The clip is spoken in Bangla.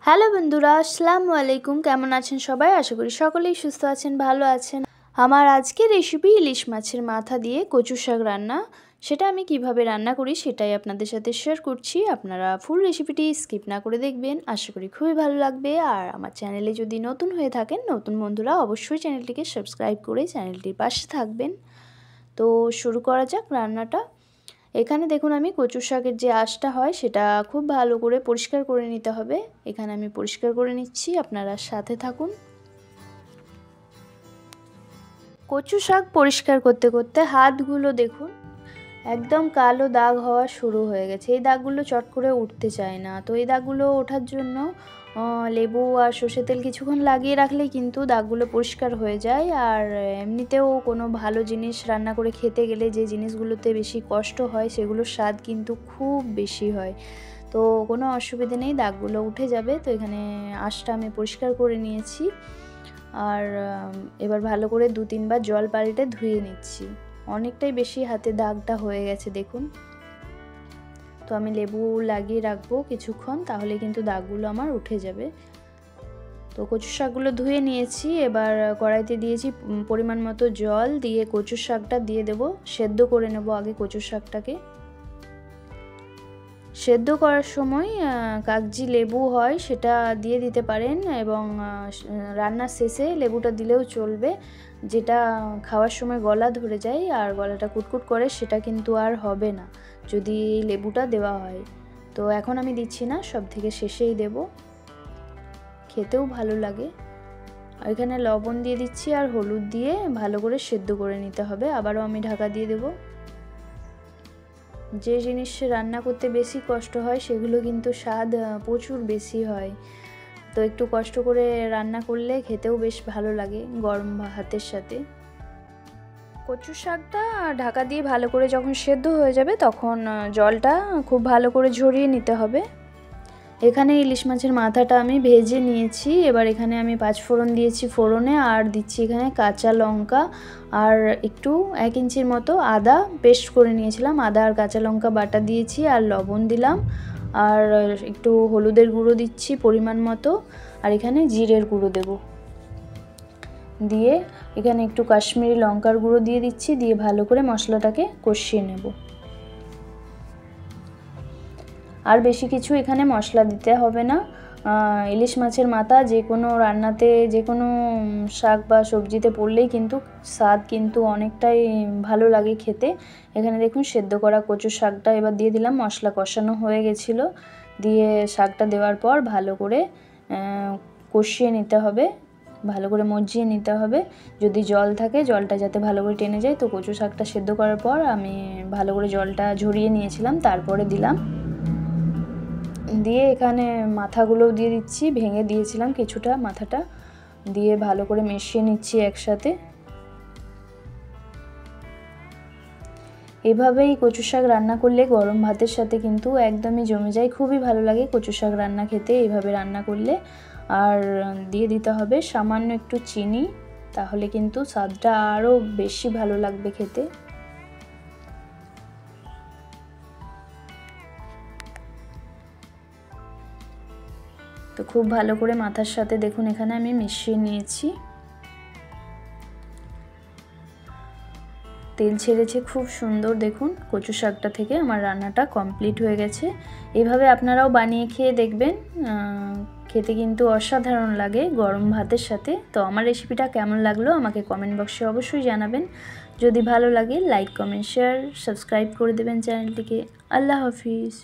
হ্যালো বন্ধুরা, আসসালামু আলাইকুম। কেমন আছেন সবাই? আশা করি সকলেই সুস্থ আছেন, ভালো আছেন। আমার আজকের রেসিপি ইলিশ মাছের মাথা দিয়ে কচু শাক রান্না। সেটা আমি কিভাবে রান্না করি সেটাই আপনাদের সাথে শেয়ার করছি। আপনারা ফুল রেসিপিটি স্কিপ না করে দেখবেন, আশা করি খুবই ভালো লাগবে। আর আমার চ্যানেলে যদি নতুন হয়ে থাকেন, নতুন বন্ধুরা অবশ্যই চ্যানেলটিকে সাবস্ক্রাইব করে চ্যানেলটির পাশে থাকবেন। তো শুরু করা যাক রান্নাটা। এখানে দেখুন আমি কচু শাকের যে আঁশটা হয় সেটা খুব ভালো করে পরিষ্কার করে নিতে হবে। এখানে আমি পরিষ্কার করে নিচ্ছি, আপনারা সাথে থাকুন। কচু শাক পরিষ্কার করতে করতে হাতগুলো দেখুন একদম কালো দাগ হওয়া শুরু হয়ে গেছে। এই দাগগুলো চট করে উঠতে চায় না। তো এই দাগগুলো ওঠার জন্য লেবু আর সর্ষের তেল কিছুক্ষণ লাগিয়ে রাখলেই কিন্তু দাগগুলো পরিষ্কার হয়ে যায়। আর এমনিতেও কোনো ভালো জিনিস রান্না করে খেতে গেলে যে জিনিসগুলোতে বেশি কষ্ট হয় সেগুলোর স্বাদ কিন্তু খুব বেশি হয়। তো কোনো অসুবিধে নেই, দাগগুলো উঠে যাবে। তো এখানে আঁশটা আমি পরিষ্কার করে নিয়েছি। আর এবার ভালো করে 2-3 বার জল পাল্টে ধুয়ে নিচ্ছি। অনেকটাই বেশি হাতে দাগটা হয়ে গেছে দেখুন। তো আমি লেবু লাগিয়ে রাখবো কিছুক্ষণ, তাহলে কিন্তু দাগগুলো আমার উঠে যাবে। তো কচু শাকগুলো ধুয়ে নিয়েছি। এবার কড়াইতে দিয়েছি পরিমাণ মতো জল, দিয়ে কচু শাকটা দিয়ে দেবো। সেদ্ধ করে নেব আগে কচু শাকটাকে। সেদ্ধ করার সময় কাগজি লেবু হয় সেটা দিয়ে দিতে পারেন, এবং রান্নার শেষে লেবুটা দিলেও চলবে। যেটা খাওয়ার সময় গলা ধরে যায় আর গলাটা কুটকুট করে সেটা কিন্তু আর হবে না যদি এই লেবুটা দেওয়া হয়। তো এখন আমি দিচ্ছি না, সব থেকে শেষেই দেব, খেতেও ভালো লাগে। এখানে লবণ দিয়ে দিচ্ছি আর হলুদ দিয়ে ভালো করে সেদ্ধ করে নিতে হবে। আবারও আমি ঢাকা দিয়ে দেবো। যে জিনিস রান্না করতে বেশি কষ্ট হয় সেগুলো কিন্তু স্বাদ প্রচুর বেশি হয়। তো একটু কষ্ট করে রান্না করলে খেতেও বেশ ভালো লাগে গরম ভাতের সাথে। কচু শাকটা ঢাকা দিয়ে ভালো করে যখন সেদ্ধ হয়ে যাবে তখন জলটা খুব ভালো করে ঝরিয়ে নিতে হবে। এখানে ইলিশ মাছের মাথাটা আমি ভেজে নিয়েছি। এবার এখানে আমি 5 ফোড়ন দিয়েছি ফোড়নে, আর দিচ্ছি এখানে কাঁচা লঙ্কা আর একটু 1 ইঞ্চির মতো আদা পেস্ট করে নিয়েছিলাম। আদা আর কাঁচা লঙ্কা বাটা দিয়েছি, আর লবণ দিলাম, আর একটু হলুদের গুঁড়ো দিচ্ছি পরিমাণ মতো, আর এখানে জিরের গুঁড়ো দেব। দিয়ে এখানে একটু কাশ্মীরি লঙ্কার গুঁড়ো দিয়ে দিচ্ছি, দিয়ে ভালো করে মশলাটাকে কষিয়ে নেব। আর বেশি কিছু এখানে মশলা দিতে হবে না। ইলিশ মাছের মাথা যে কোনো রান্নাতে, যে কোনো শাক বা সবজিতে পড়লেই কিন্তু স্বাদ কিন্তু অনেকটাই ভালো লাগে খেতে। এখানে দেখুন সেদ্ধ করা কচু শাকটা এবার দিয়ে দিলাম। মশলা কষানো হয়ে গেছিলো, দিয়ে শাকটা দেওয়ার পর ভালো করে কষিয়ে নিতে হবে, ভালো করে মজিয়ে নিতে হবে। যদি জল থাকে জলটা যাতে ভালো করে টেনে যায়। তো কচু শাকটা সেদ্ধ করার পর আমি ভালো করে জলটা ঝরিয়ে নিয়েছিলাম, তারপরে দিলাম। দিয়ে এখানে মাথাগুলোও দিয়ে দিচ্ছি, ভেঙে দিয়েছিলাম কিছুটা মাথাটা, দিয়ে ভালো করে মিশিয়ে নিচ্ছি একসাথে। এভাবেই কচু শাক রান্না করলে গরম ভাতের সাথে কিন্তু একদমই জমে যায়, খুবই ভালো লাগে কচু শাক রান্না খেতে এইভাবে রান্না করলে। আর দিয়ে দিতে হবে সামান্য একটু চিনি, তাহলে কিন্তু স্বাদটা আরও বেশি ভালো লাগবে খেতে। তো খুব ভালো করে মাথার সাথে দেখুন এখানে আমি মিশিয়ে নিয়েছি। তেল ছেড়েছে খুব সুন্দর, দেখুন কচু শাকটা থেকে আমার রান্নাটা কমপ্লিট হয়ে গেছে। এভাবে আপনারাও বানিয়ে খেয়ে দেখবেন, খেতে কিন্তু অসাধারণ লাগে গরম ভাতের সাথে। তো আমার রেসিপিটা কেমন লাগলো আমাকে কমেন্ট বক্সে অবশ্যই জানাবেন। যদি ভালো লাগে লাইক, কমেন্ট, শেয়ার, সাবস্ক্রাইব করে দেবেন চ্যানেলটিকে। আল্লাহ হাফিজ।